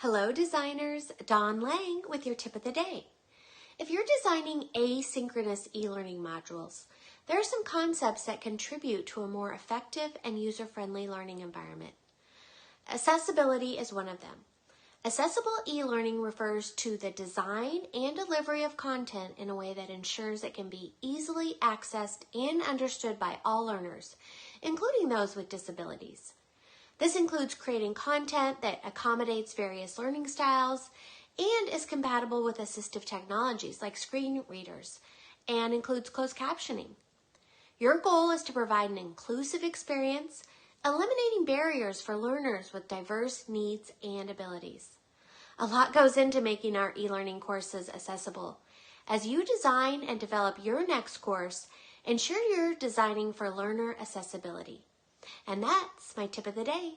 Hello designers, Dawn Lang with your tip of the day. If you're designing asynchronous e-learning modules, there are some concepts that contribute to a more effective and user-friendly learning environment. Accessibility is one of them. Accessible e-learning refers to the design and delivery of content in a way that ensures it can be easily accessed and understood by all learners, including those with disabilities. This includes creating content that accommodates various learning styles and is compatible with assistive technologies like screen readers and includes closed captioning. Your goal is to provide an inclusive experience, eliminating barriers for learners with diverse needs and abilities. A lot goes into making our e-learning courses accessible. As you design and develop your next course, ensure you're designing for learner accessibility. And that's my tip of the day.